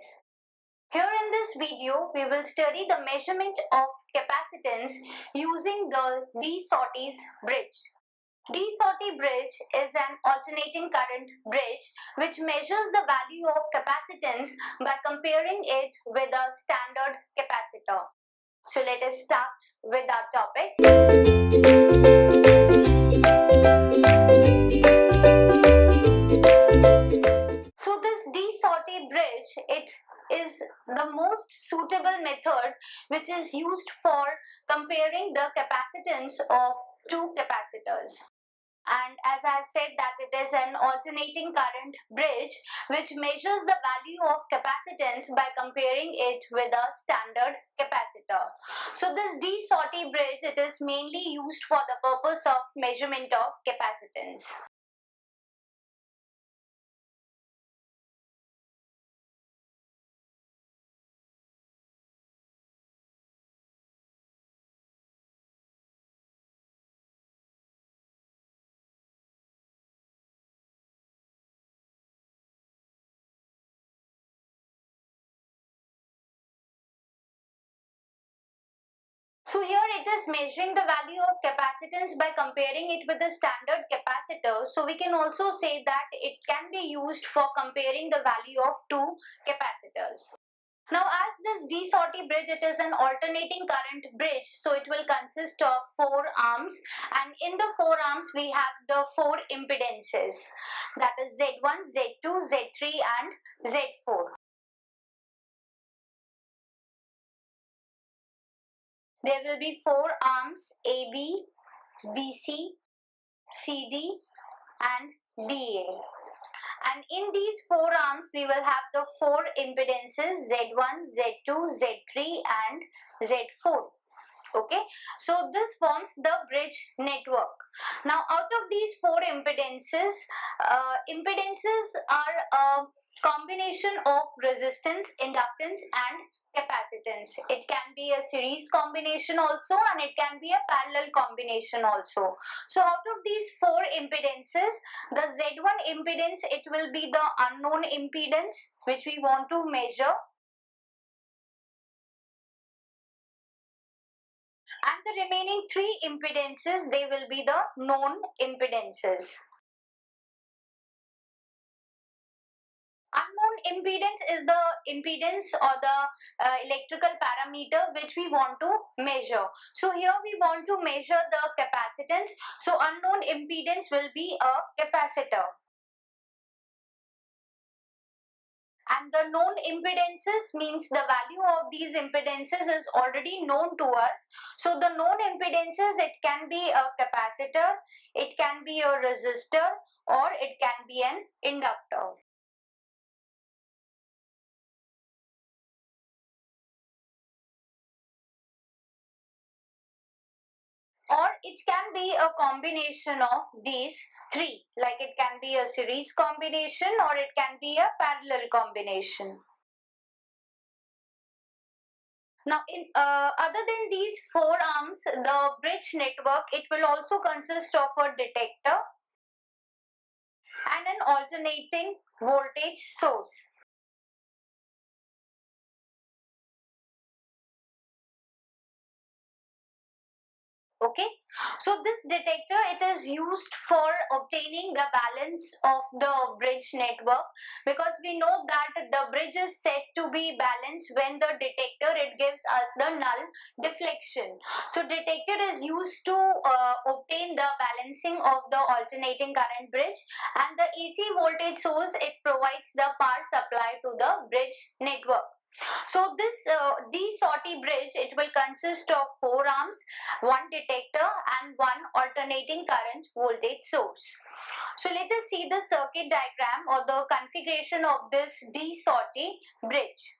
guys. Here in this video, we will study the measurement of capacitance using the Sortie's bridge. Sortie bridge is an alternating current bridge which measures the value of capacitance by comparing it with a standard capacitor. So let us start with our topic. So this Sortie bridge, it is the most suitable method which is used for comparing the capacitance of two capacitors. And as I have said that it is an alternating current bridge which measures the value of capacitance by comparing it with a standard capacitor. So this Sortie bridge, it is mainly used for the purpose of measurement of capacitance. So here it is measuring the value of capacitance by comparing it with the standard capacitor. So we can also say that it can be used for comparing the value of two capacitors. Now as this Sortie bridge, it is an alternating current bridge, so it will consist of four arms, and in the four arms we have the four impedances, that is Z1, Z2, Z3 and Z4. There will be four arms AB, BC, CD and DA. And in these four arms we will have the four impedances Z1, Z2, Z3 and Z4. Okay, so this forms the bridge network. Now out of these four impedances, are a combination of resistance, inductance and capacitance. It can be a series combination also, and it can be a parallel combination also. So out of these four impedances, the Z1 impedance, it will be the unknown impedance which we want to measure, and the remaining three impedances, they will be the known impedances. Unknown impedance is the impedance or the electrical parameter which we want to measure. So here we want to measure the capacitance. So unknown impedance will be a capacitor. And the known impedances means the value of these impedances is already known to us. So the known impedances, it can be a capacitor, it can be a resistor, or it can be an inductor. Or it can be a combination of these three, like it can be a series combination or it can be a parallel combination. Now other than these four arms, the bridge network, it will also consist of a detector and an alternating voltage source. Okay, so this detector, it is used for obtaining the balance of the bridge network, because we know that the bridge is said to be balanced when the detector, it gives us the null deflection. So detector is used to obtain the balancing of the alternating current bridge, and the AC voltage source, it provides the power supply to the bridge network. So this Sortie bridge, it will consist of four arms, one detector and one alternating current voltage source. So let us see the circuit diagram or the configuration of this Sortie bridge.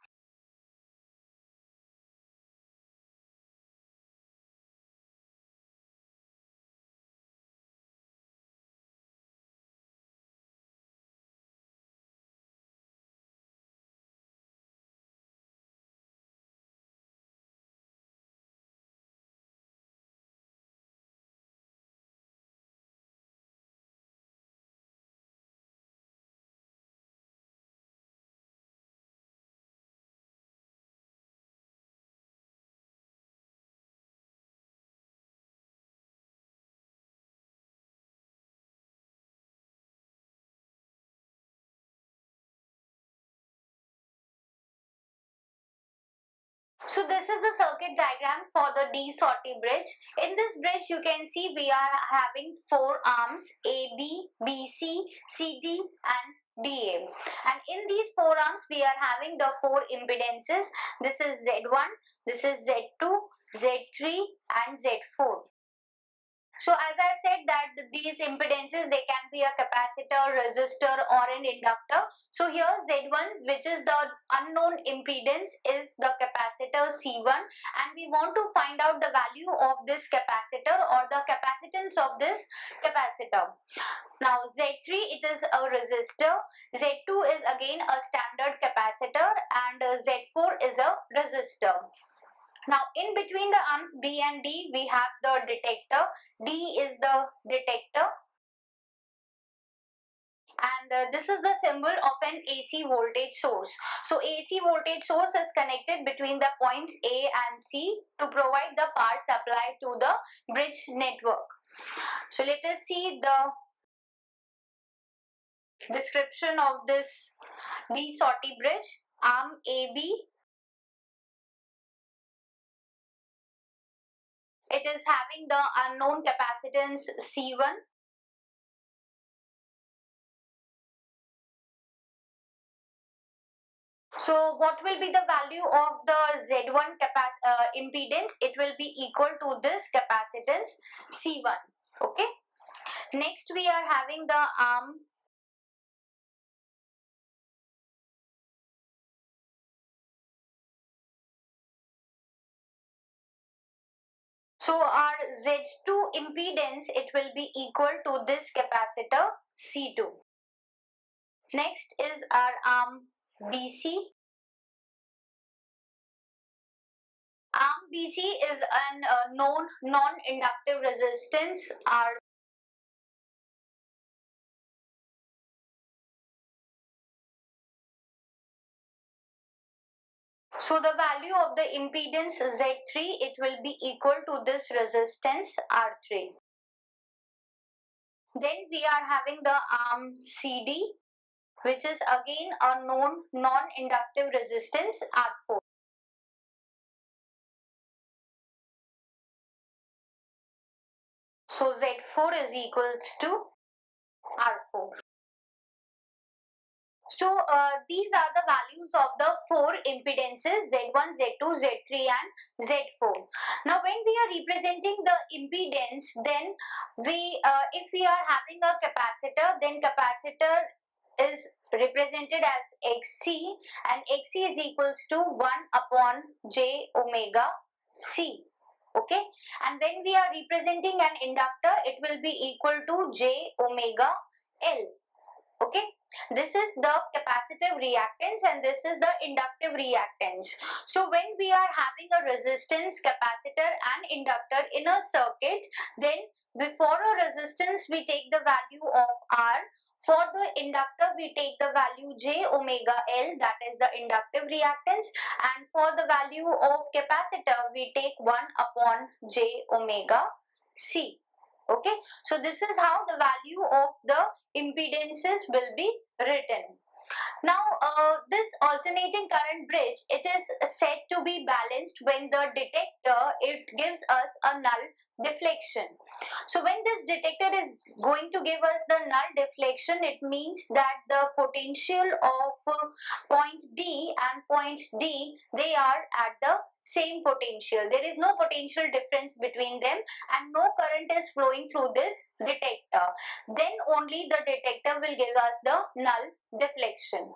So this is the circuit diagram for the D-Sorti bridge. In this bridge you can see we are having four arms AB, BC, CD and DA. And in these four arms we are having the four impedances. This is Z1, this is Z2, Z3 and Z4. So as I said that these impedances, they can be a capacitor, resistor or an inductor. So here Z1, which is the unknown impedance, is the capacitor C1, and we want to find out the value of this capacitor or the capacitance of this capacitor. Now Z3, it is a resistor, Z2 is again a standard capacitor and Z4 is a resistor. Now in between the arms B and D we have the detector. D is the detector and this is the symbol of an AC voltage source. So AC voltage source is connected between the points A and C to provide the power supply to the bridge network. So let us see the description of this D-Sorti bridge. Arm AB, it is having the unknown capacitance C1. So what will be the value of the Z1 impedance? It will be equal to this capacitance C1. Okay. Next we are having the arm. So our Z2 impedance, it will be equal to this capacitor C2. Next is our arm BC. Arm BC is an known non-inductive resistance. So the value of the impedance Z3, it will be equal to this resistance R3. Then we are having the arm CD, which is again a known non-inductive resistance R4. So Z4 is equals to R4. So these are the values of the four impedances Z1, Z2, Z3 and Z4. Now when we are representing the impedance, then if we are having a capacitor, then capacitor is represented as Xc, and Xc is equals to 1 upon j omega C. Okay, and when we are representing an inductor, it will be equal to j omega L. Okay, this is the capacitive reactance and this is the inductive reactance. So when we are having a resistance, capacitor and inductor in a circuit, then before a resistance we take the value of R. For the inductor we take the value j omega L, that is the inductive reactance, and for the value of capacitor we take 1 upon j omega C. Okay, so this is how the value of the impedances will be written. Now this alternating current bridge, it is said to be balanced when the detector, it gives us a null deflection. So when this detector is going to give us the null deflection, it means that the potential of point B and point D, they are at the same potential. There is no potential difference between them and no current is flowing through this detector. Then only the detector will give us the null deflection.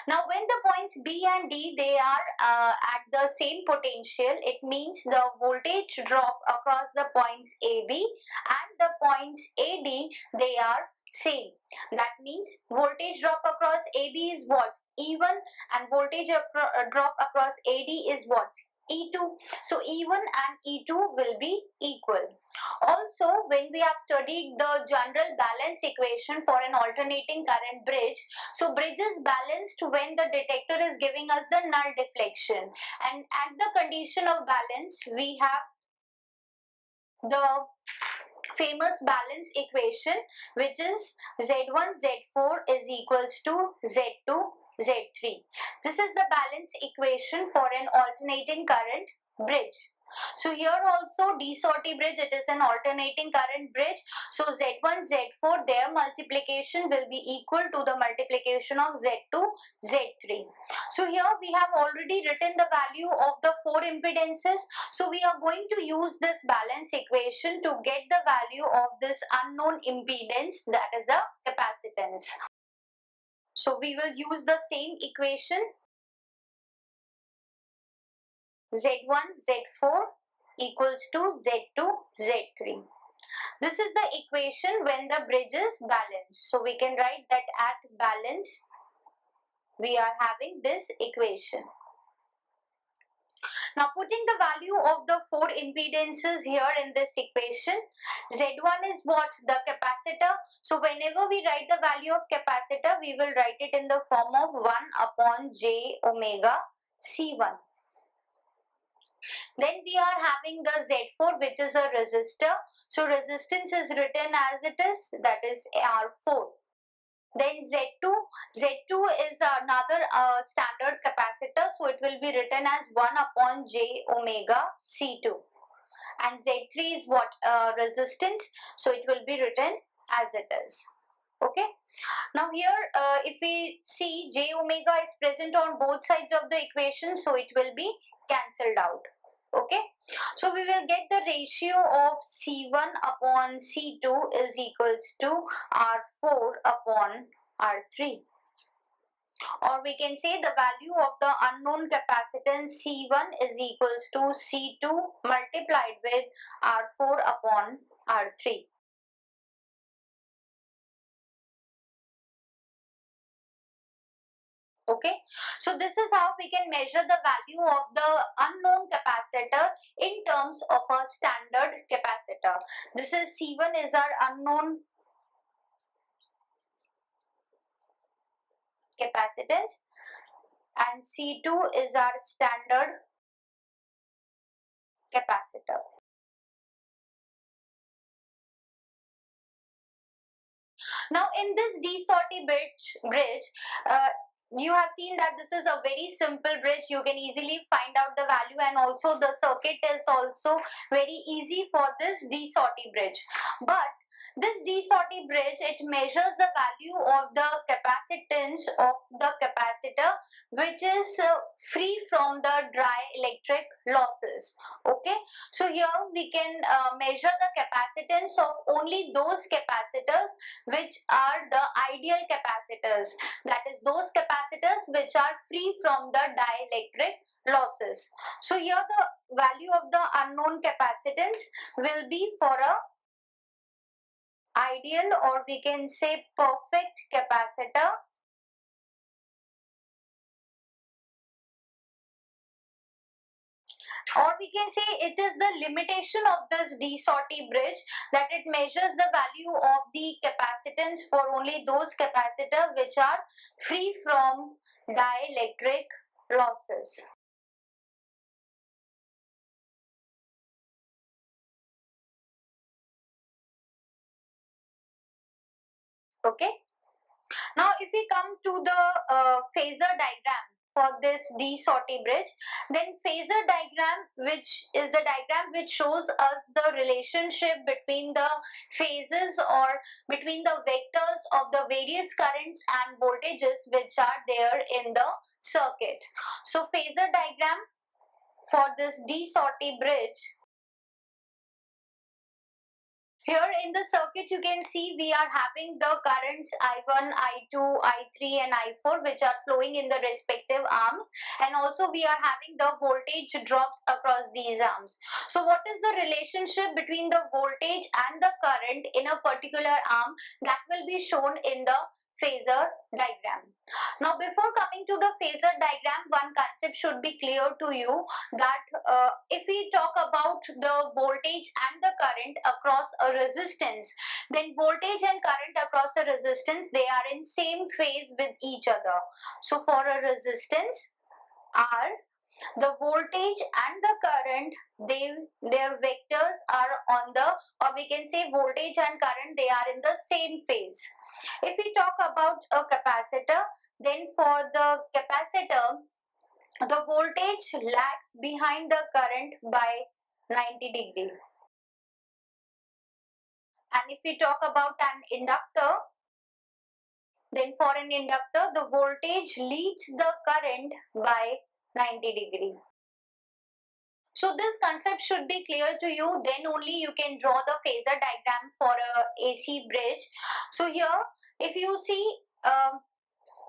Now when the points B and D, they are at the same potential, it means the voltage drop across the points AB and the points AD, they are same. That means voltage drop across AB is what? E1, and voltage drop across AD is what? E2. So E1 and E2 will be equal. Also, when we have studied the general balance equation for an alternating current bridge, so bridge is balanced when the detector is giving us the null deflection, and at the condition of balance we have the famous balance equation, which is Z1 Z4 is equals to Z2 Z3. This is the balance equation for an alternating current bridge. So here also D-Sorti bridge, it is an alternating current bridge. So Z1, Z4, their multiplication will be equal to the multiplication of Z2, Z3. So here we have already written the value of the four impedances. So we are going to use this balance equation to get the value of this unknown impedance, that is a capacitance. So we will use the same equation. Z1, Z4 equals to Z2, Z3. This is the equation when the bridge is balanced. So we can write that at balance, we are having this equation. Now putting the value of the four impedances here in this equation, Z1 is what? The capacitor. So whenever we write the value of capacitor, we will write it in the form of 1 upon j omega C1. Then we are having the Z4, which is a resistor. So resistance is written as it is, that is R4. Then Z2 is another standard capacitor, so it will be written as 1 upon j omega C2. And Z3 is what? Resistance, so it will be written as it is. Okay. Now here if we see j omega is present on both sides of the equation, so it will be cancelled out. Okay, so we will get the ratio of C1 upon C2 is equals to R4 upon R3. Or we can say the value of the unknown capacitance C1 is equals to C2 multiplied with R4 upon R3. Okay, so this is how we can measure the value of the unknown capacitor in terms of a standard capacitor. This is C1 is our unknown capacitance and C2 is our standard capacitor. Now in this D-Sorti bridge, you have seen that this is a very simple bridge. You can easily find out the value, and also the circuit is also very easy for this D-Sorti bridge. But this D-Sorti bridge, it measures the value of the capacitance of the capacitor, which is free from the dry electric losses. Okay, so here we can measure the capacitance of only those capacitors which are the ideal capacitors, that is those capacitors which are free from the dielectric losses. So here the value of the unknown capacitance will be for a ideal, or we can say perfect capacitor, or we can say it is the limitation of this D-Sorti bridge that it measures the value of the capacitance for only those capacitors which are free from dielectric losses. Okay. Now if we come to the phasor diagram for this D-Sorti bridge, then phasor diagram, which is the diagram which shows us the relationship between the phases or between the vectors of the various currents and voltages which are there in the circuit. So phasor diagram for this D-Sorti bridge, here in the circuit you can see we are having the currents I1, I2, I3 and I4 which are flowing in the respective arms, and also we are having the voltage drops across these arms. So what is the relationship between the voltage and the current in a particular arm? That will be shown in the phasor diagram. Now before coming to the phasor diagram, one concept should be clear to you that if we talk about the voltage and the current across a resistance, then voltage and current across a resistance, they are in same phase with each other. So for a resistance R, the voltage and the current, their vectors are on the, or we can say voltage and current, they are in the same phase. If we talk about a capacitor, Then for the capacitor, the voltage lags behind the current by 90 degree. And if we talk about an inductor, then for an inductor, the voltage leads the current by 90 degree. So this concept should be clear to you, then only you can draw the phasor diagram for a AC bridge. So here, if you see,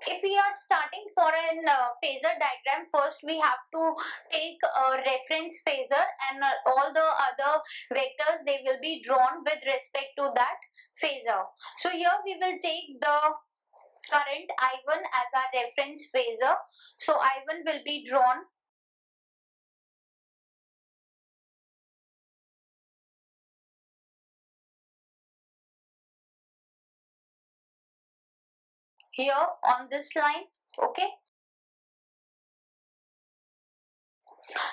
if we are starting for an phasor diagram, first we have to take a reference phasor, and all the other vectors, they will be drawn with respect to that phasor. So here we will take the current I1 as our reference phasor. So I1 will be drawn here on this line. Okay.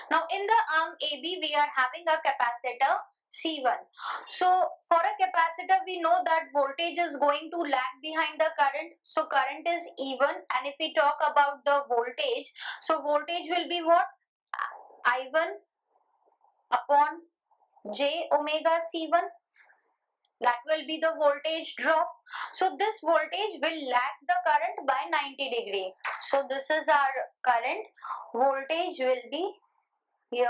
Now in the arm AB, we are having a capacitor C1. So for a capacitor, we know that voltage is going to lag behind the current. So current is E1, and if we talk about the voltage, so voltage will be what? I1 upon J omega C1. That will be the voltage drop. So this voltage will lag the current by 90 degree. So this is our current. Voltage will be here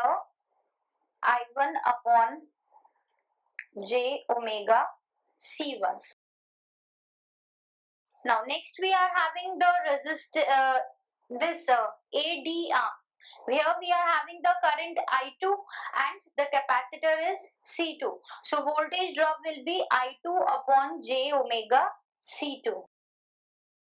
I1 upon J omega C1. Now next we are having the AD arm. Here we are having the current I2 and the capacitor is C2. So voltage drop will be I2 upon J omega C2.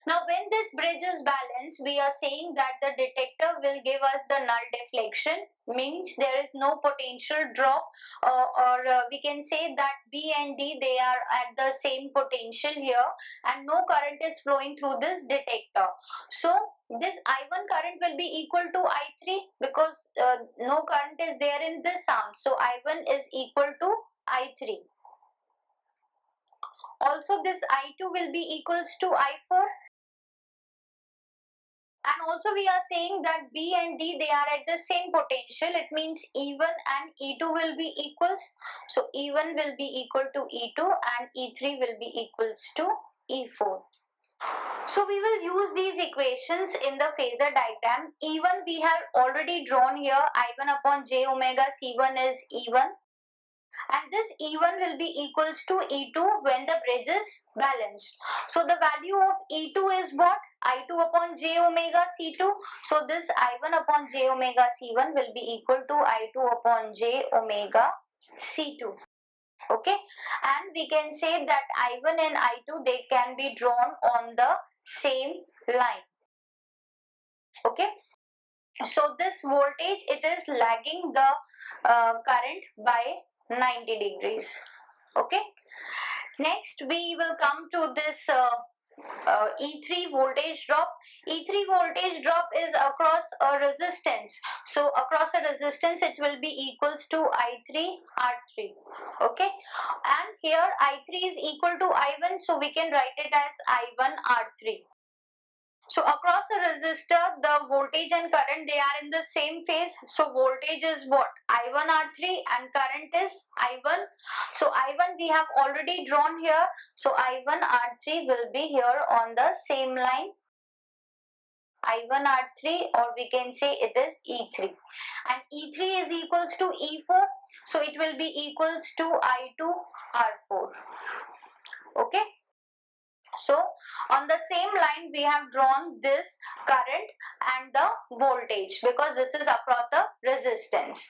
Now when this bridge is balanced, we are saying that the detector will give us the null deflection, means there is no potential drop, or we can say that B and D, they are at the same potential here, and no current is flowing through this detector. So this I1 current will be equal to I3 because no current is there in this arm. So I1 is equal to I3. Also this I2 will be equals to I4. And also we are saying that B and D, they are at the same potential. It means E1 and E2 will be equals. So E1 will be equal to E2 and E3 will be equals to E4. So we will use these equations in the phasor diagram. E1 we have already drawn here. I1 upon J omega C1 is E1. And this E1 will be equals to E2 when the bridge is balanced. So the value of E2 is what? I2 upon J omega C2. So this I1 upon J omega C1 will be equal to I2 upon J omega C2. Okay, and we can say that I1 and I2, they can be drawn on the same line. Okay, so this voltage, it is lagging the current by 90 degrees. Okay, next we will come to this E3 voltage drop. E3 voltage drop is across a resistance. So across a resistance, it will be equals to I3 R3. Okay, and here I3 is equal to I1, so we can write it as I1 R3. So across a resistor, the voltage and current, they are in the same phase. So voltage is what? I1 R3 and current is I1. So I1 we have already drawn here. So I1 R3 will be here on the same line. I1 R3, or we can say it is E3. And E3 is equals to E4. So it will be equals to I2 R4. Okay. So on the same line we have drawn this current and the voltage because this is across a resistance.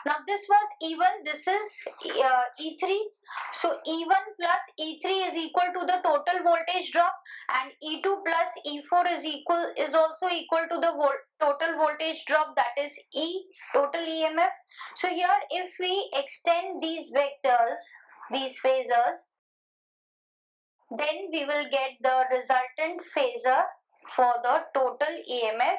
Now this was E1, this is E3. So E1 plus E3 is equal to the total voltage drop, and E2 plus E4 is also equal to the total voltage drop, that is E, total EMF. So here if we extend these vectors, these phasors, then we will get the resultant phasor for the total EMF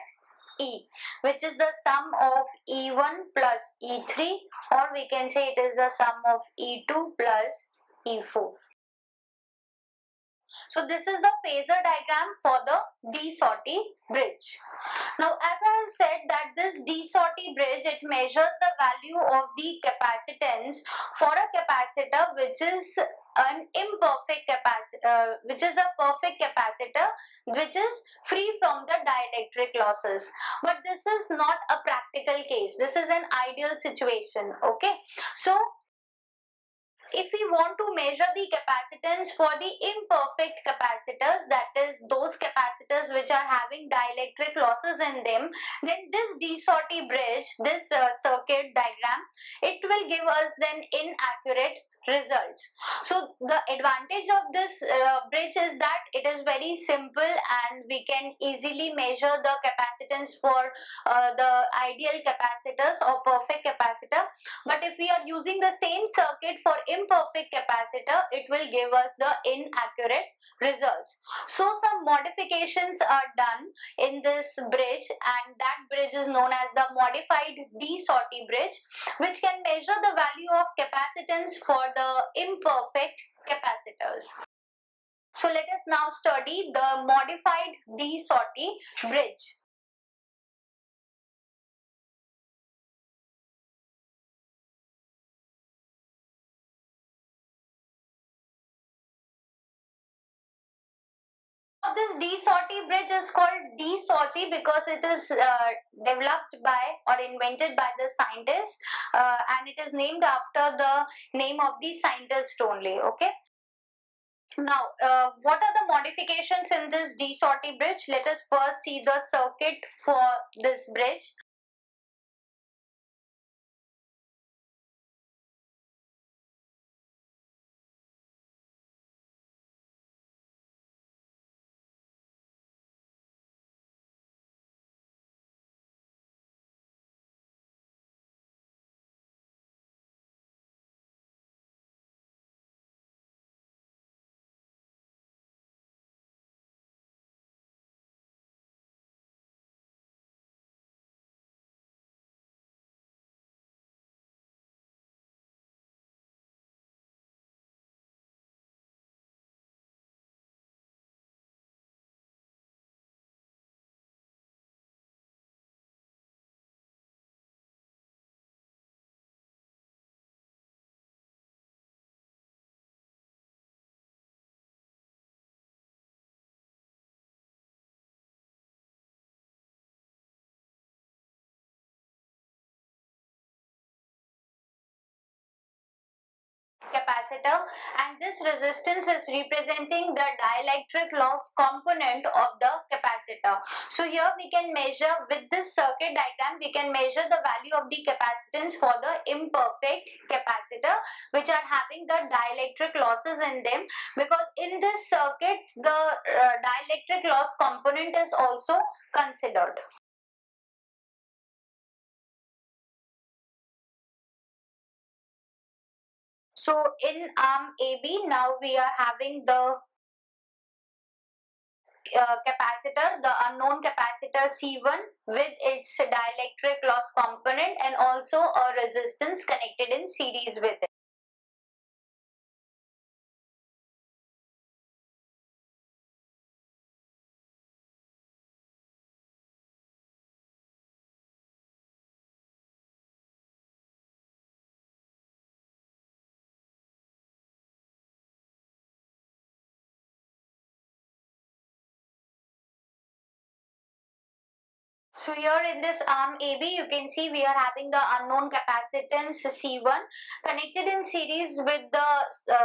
E, which is the sum of E1 plus E3, or we can say it is the sum of E2 plus E4. So this is the phasor diagram for the D-Sorti bridge. Now, as I have said that this D-Sorti bridge, it measures the value of the capacitance for a capacitor which is an imperfect capacitor, which is a perfect capacitor, which is free from the dielectric losses. But this is not a practical case. This is an ideal situation. Okay, so if we want to measure the capacitance for the imperfect capacitors, that is those capacitors which are having dielectric losses in them, then this D-Sorti bridge, this circuit diagram, it will give us then inaccurate results. So the advantage of this bridge is that it is very simple and we can easily measure the capacitance for the ideal capacitors or perfect capacitor. But if we are using the same circuit for imperfect capacitor, it will give us the inaccurate results. So some modifications are done in this bridge, and that bridge is known as the modified D-Sorti bridge, which can measure the value of capacitance for the imperfect capacitors. So let us now study the modified D-Sorti bridge. This D-Sorti bridge is called D-Sorti because it is developed by or invented by the scientist, and it is named after the name of the scientist only. Okay. Now, what are the modifications in this D-Sorti bridge? Let us first see the circuit for this bridge. Capacitor, and this resistance is representing the dielectric loss component of the capacitor. So here we can measure with this circuit diagram, we can measure the value of the capacitance for the imperfect capacitor which are having the dielectric losses in them, because in this circuit the dielectric loss component is also considered. So in arm AB, now we are having the capacitor, the unknown capacitor C1 with its dielectric loss component and also a resistance connected in series with it. So here in this arm AB, you can see we are having the unknown capacitance C1 connected in series with the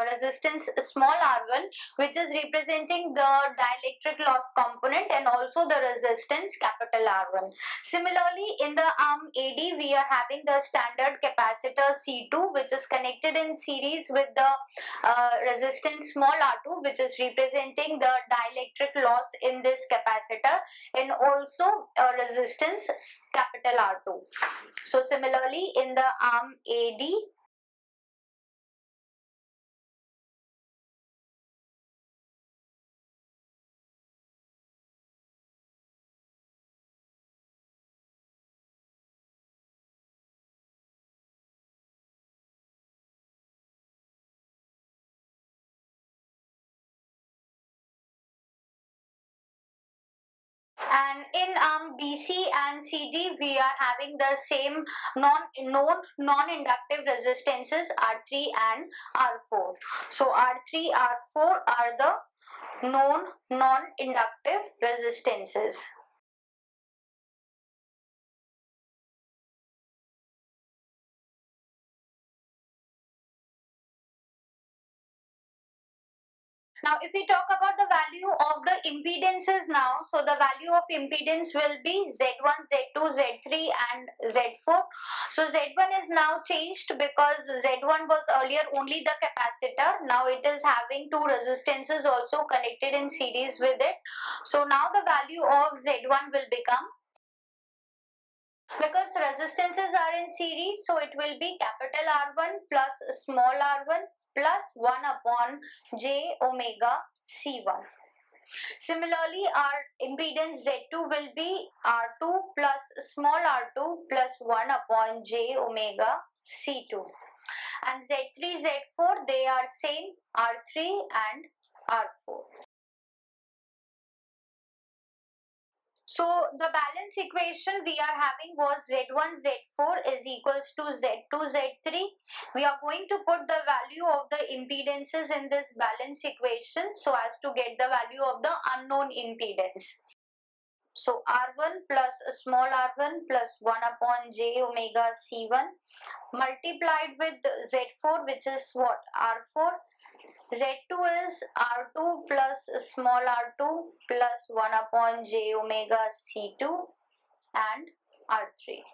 resistance small r1, which is representing the dielectric loss component and also the resistance capital R1. Similarly, in the arm AD, we are having the standard capacitor C2, which is connected in series with the resistance small r2, which is representing the dielectric loss in this capacitor, and also a resistance capital R2. So similarly in the arm AD, And in BC and CD, we are having the same non-inductive resistances R3 and R4. So R3, R4 are the known non-inductive resistances. Now, if we talk about the value of the impedances now, so the value of impedance will be Z1, Z2, Z3 and Z4. So Z1 is now changed because Z1 was earlier only the capacitor. Now it is having two resistances also connected in series with it. So now the value of Z1 will become, because resistances are in series, so it will be capital R1 plus small r1 plus 1 upon j omega C1. Similarly, our impedance Z2 will be R2 plus small r2 plus 1 upon j omega C2. And Z3, Z4, they are same, R3 and R4. So the balance equation we are having was Z1, Z4 is equals to Z2, Z3. We are going to put the value of the impedances in this balance equation so as to get the value of the unknown impedance. So R1 plus small r1 plus 1 upon j omega C1 multiplied with Z4, which is what? R4. Z2 is R2 plus small r2 plus 1 upon j omega C2 and R3.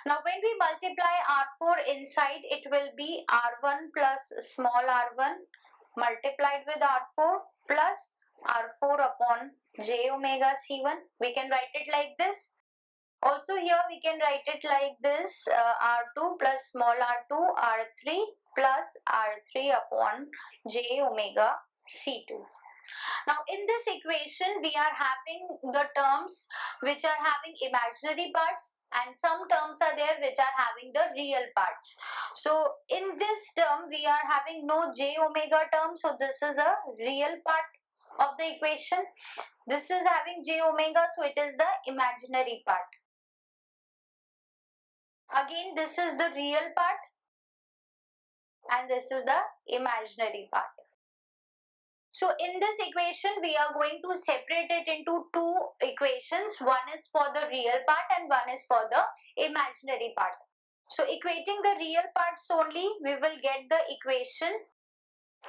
Now when we multiply R4 inside, it will be R1 plus small r1 multiplied with R4 plus R4 upon j omega C1. We can write it like this. Also here we can write it like this, R2 plus small r2 R3 plus R3 upon j omega C2. Now in this equation we are having the terms which are having imaginary parts and some terms are there which are having the real parts. So in this term we are having no j omega term, so this is a real part of the equation. This is having j omega, so it is the imaginary part. Again, this is the real part and this is the imaginary part. So in this equation, we are going to separate it into two equations. One is for the real part and one is for the imaginary part. So equating the real parts only, we will get the equation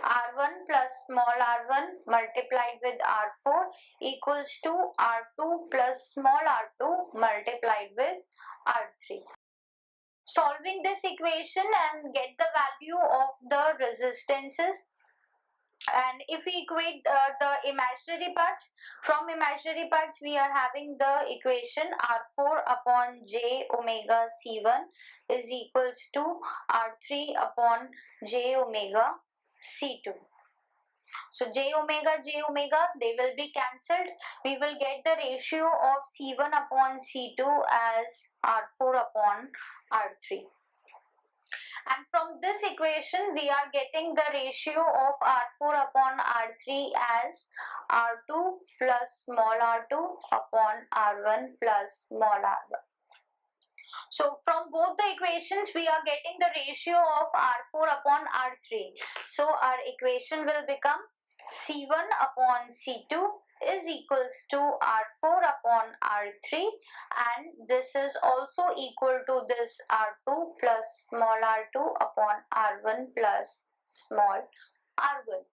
R1 plus small r1 multiplied with R4 equals to R2 plus small r2 multiplied with R3. Solving this equation and get the value of the resistances, and if we equate the imaginary parts, from imaginary parts we are having the equation R4 upon j omega C1 is equals to R3 upon j omega C2. So j omega, they will be cancelled. We will get the ratio of C1 upon C2 as R4 upon R3. And from this equation, we are getting the ratio of R4 upon R3 as R2 plus small r2 upon R1 plus small r1. So from both the equations, we are getting the ratio of R4 upon R3. So our equation will become C1 upon C2 is equals to R4 upon R3, and this is also equal to this R2 plus small r2 upon R1 plus small r1.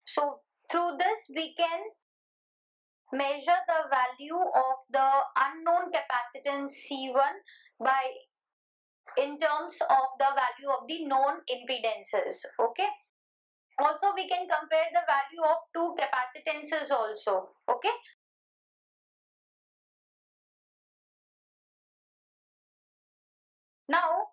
So through this we can measure the value of the unknown capacitance C1 by in terms of the value of the known impedances. Okay. Also we can compare the value of two capacitances also. Okay. Now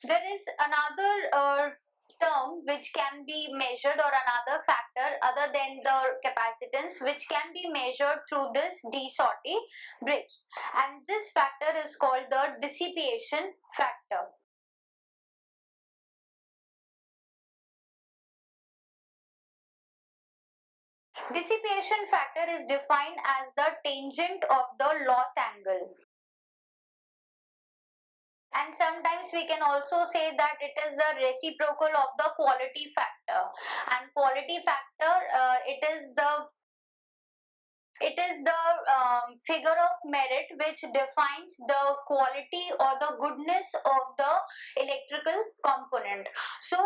there is another term which can be measured, or another factor other than the capacitance which can be measured through this Sorti bridge, and this factor is called the dissipation factor. Dissipation factor is defined as the tangent of the loss angle. And sometimes we can also say that it is the reciprocal of the quality factor. And quality factor, it is the figure of merit which defines the quality or the goodness of the electrical component. So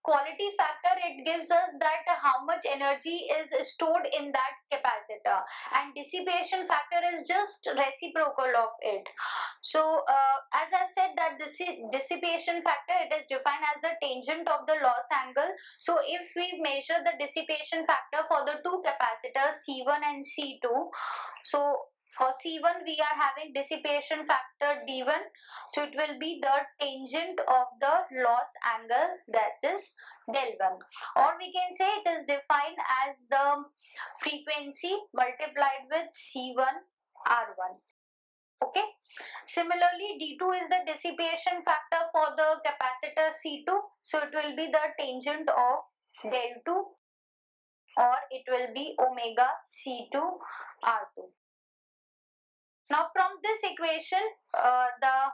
quality factor, it gives us that how much energy is stored in that capacitor, and dissipation factor is just reciprocal of it. So as I've said that this dissipation factor, it is defined as the tangent of the loss angle. So if we measure the dissipation factor for the two capacitors C1 and C2, so for C1 we are having dissipation factor D1, so it will be the tangent of the loss angle, that is del 1, or we can say it is defined as the frequency multiplied with C1 R1. Okay. Similarly, D2 is the dissipation factor for the capacitor C2, so it will be the tangent of del 2, or it will be omega C2 R2. Now from this equation, the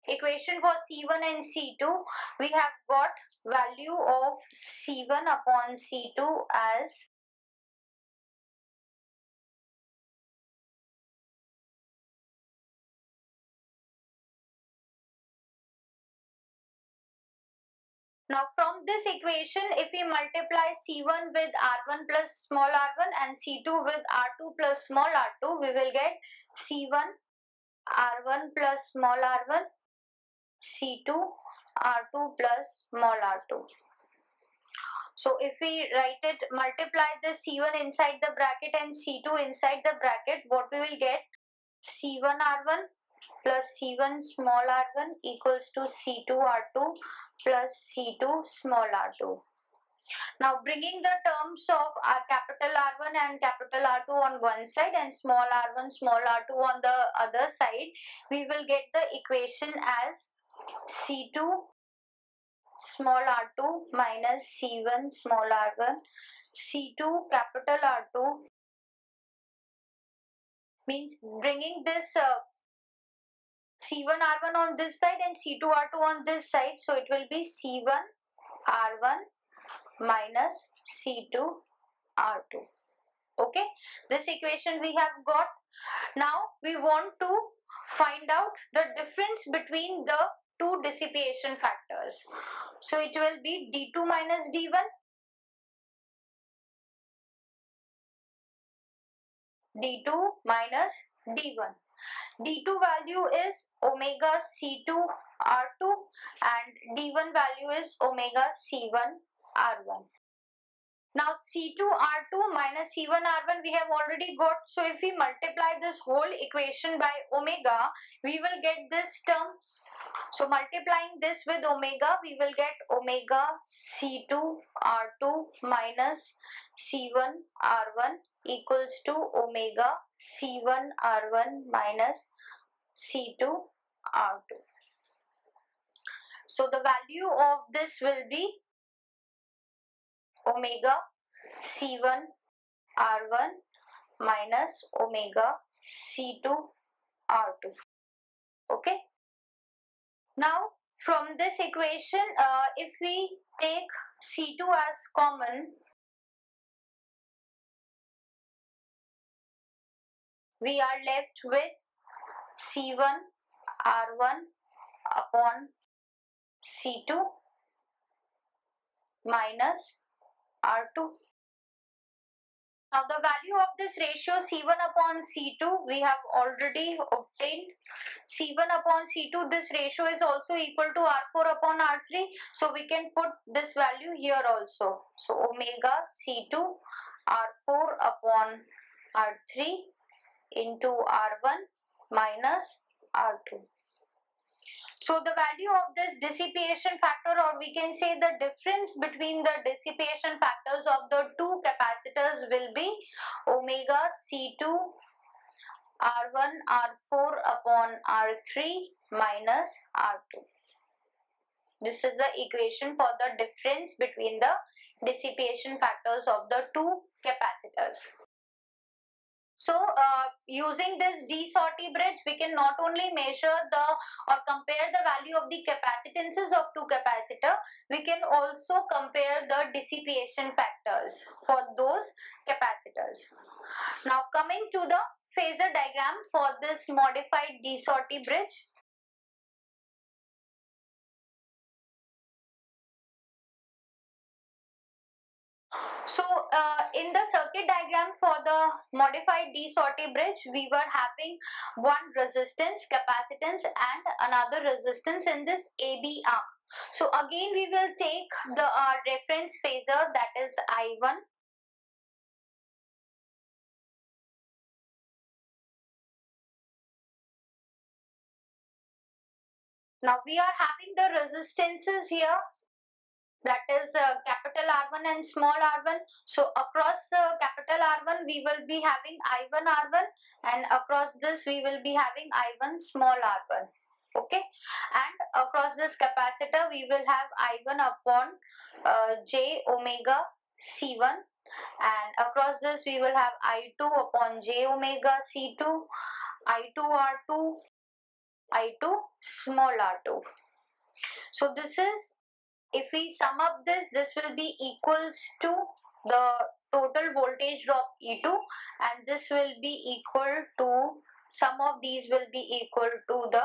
equation for C1 and C2, we have got value of C1 upon C2 as now from this equation, if we multiply C1 with R1 plus small r1 and C2 with R2 plus small r2, we will get C1 R1 plus small r1, C2 R2 plus small r2. So if we write it, multiply this C1 inside the bracket and C2 inside the bracket, what we will get? C1 R1 plus C1 small r1 equals to C2 R2 plus C2 small r2. Now bringing the terms of capital R1 and capital R2 on one side and small r1 small r2 on the other side, we will get the equation as C2 small r2 minus C1 small r1, C2 capital R2, means bringing this C1 R1 on this side and C2 R2 on this side, so it will be C1 R1 minus C2 R2. Okay, this equation we have got. Now we want to find out the difference between the two dissipation factors. So it will be D2 minus D1, D2 minus D1. D2 value is omega C2 R2 and D1 value is omega C1 R1. Now C2 R2 minus C1 R1 we have already got. So if we multiply this whole equation by omega, we will get this term. So multiplying this with omega, we will get omega C2 R2 minus C1 R1 equals to omega C1 R1 minus C2 R2. So the value of this will be omega C1 R1 minus omega C2 R2. Okay. Now from this equation, if we take C2 as common, we are left with C1 R1 upon C2 minus R2. Now the value of this ratio C1 upon C2 we have already obtained. C1 upon C2, this ratio is also equal to R4 upon R3. So we can put this value here also. So omega C2 R4 upon R3 into R1 minus R2. So the value of this dissipation factor, or we can say the difference between the dissipation factors of the two capacitors, will be omega C2 R1 R4 upon R3 minus R2. This is the equation for the difference between the dissipation factors of the two capacitors. So using this D-Sorti bridge, we can not only measure or compare the value of the capacitances of two capacitor, we can also compare the dissipation factors for those capacitors. Now coming to the phasor diagram for this modified D-Sorti bridge. So in the circuit diagram for the modified D-Sorti bridge, we were having one resistance, capacitance and another resistance in this AB arm. So again we will take the reference phasor, that is I1. Now we are having the resistances here, that is capital R1 and small r1. So across capital R1 we will be having I1 R1, and across this we will be having I1 small r1. Okay, and across this capacitor we will have I1 upon j omega C1, and across this we will have I2 upon j omega C2, I2 R2, I2 small r2. So this is, if we sum up this, this will be equals to the total voltage drop E2, and this will be equal to, sum of these will be equal to the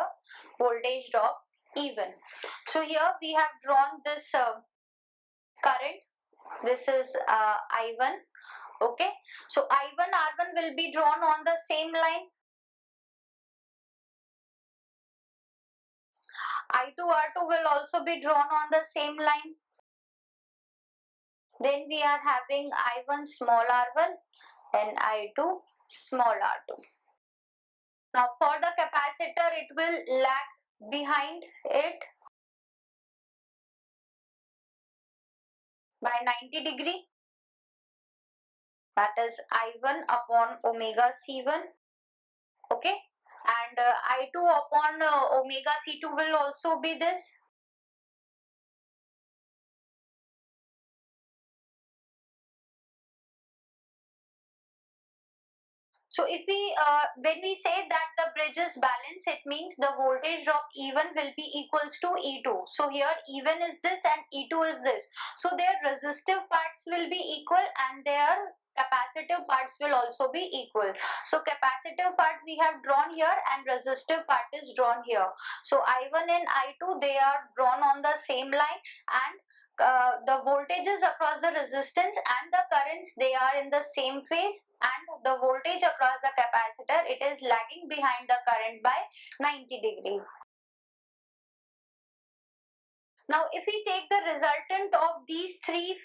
voltage drop E1. So here we have drawn this current. This is I1. Okay, so I1 R1 will be drawn on the same line. I2 R2 will also be drawn on the same line. Then we are having I1 small r1 and I2 small r2. Now for the capacitor, it will lag behind it by 90 degree. That is I1 upon omega C1. Okay, and I2 upon omega C2 will also be this. So if we, when we say that the bridge is balanced, it means the voltage drop E1 will be equals to E2. So here E1 is this and E2 is this. So their resistive parts will be equal and their capacitive parts will also be equal. So capacitive part we have drawn here and resistive part is drawn here. So I1 and I2, they are drawn on the same line, and the voltages across the resistance and the currents, they are in the same phase, and the voltage across the capacitor, it is lagging behind the current by 90 degree. Now if we take the resultant of these three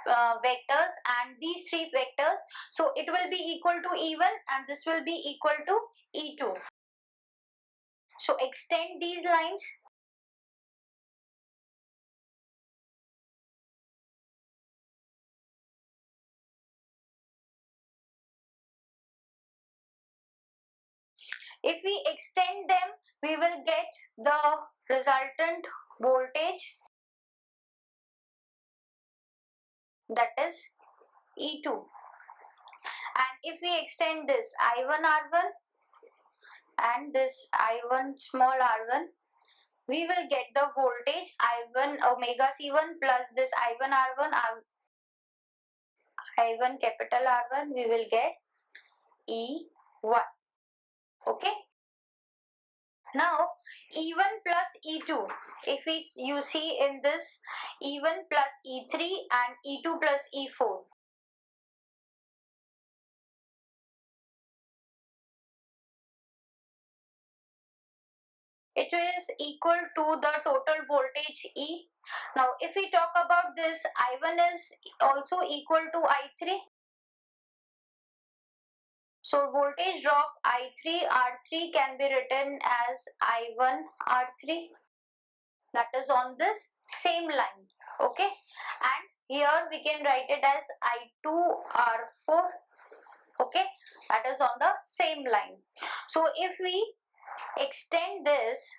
vectors and these three vectors, so it will be equal to E1 and this will be equal to E2. So extend these lines. If we extend them, we will get the resultant voltage, that is E2. And if we extend this I1 R1 and this I1 small r1, we will get the voltage I1 omega C1 plus this I1 R1, I1 capital R1, we will get E1. Okay. Now E1 plus E2, if you see in this E1 plus E3 and E2 plus E4. It is equal to the total voltage E. Now if we talk about this, I1 is also equal to I3. So voltage drop I3 R3 can be written as I1 R3. That is on this same line. Okay, and here we can write it as I2 R4. Okay, that is on the same line. So if we extend this,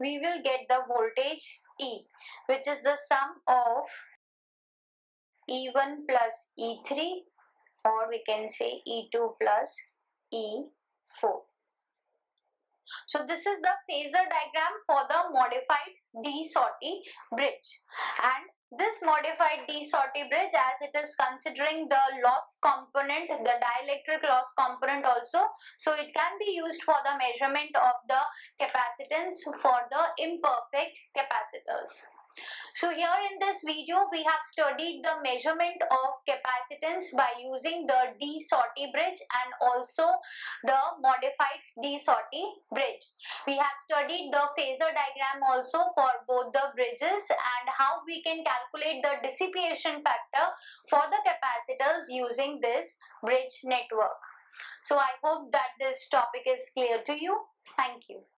we will get the voltage E, which is the sum of E1 plus E3, or we can say E2 plus E4. So this is the phasor diagram for the modified D-Sortie bridge, and this modified D-Sortie bridge, as it is considering the loss component, the dielectric loss component also, so it can be used for the measurement of the capacitance for the imperfect capacitors. So here in this video we have studied the measurement of capacitance by using the D-Sortie bridge and also the modified D-Sortie bridge. We have studied the phasor diagram also for both the bridges and how we can calculate the dissipation factor for the capacitors using this bridge network. So I hope that this topic is clear to you. Thank you.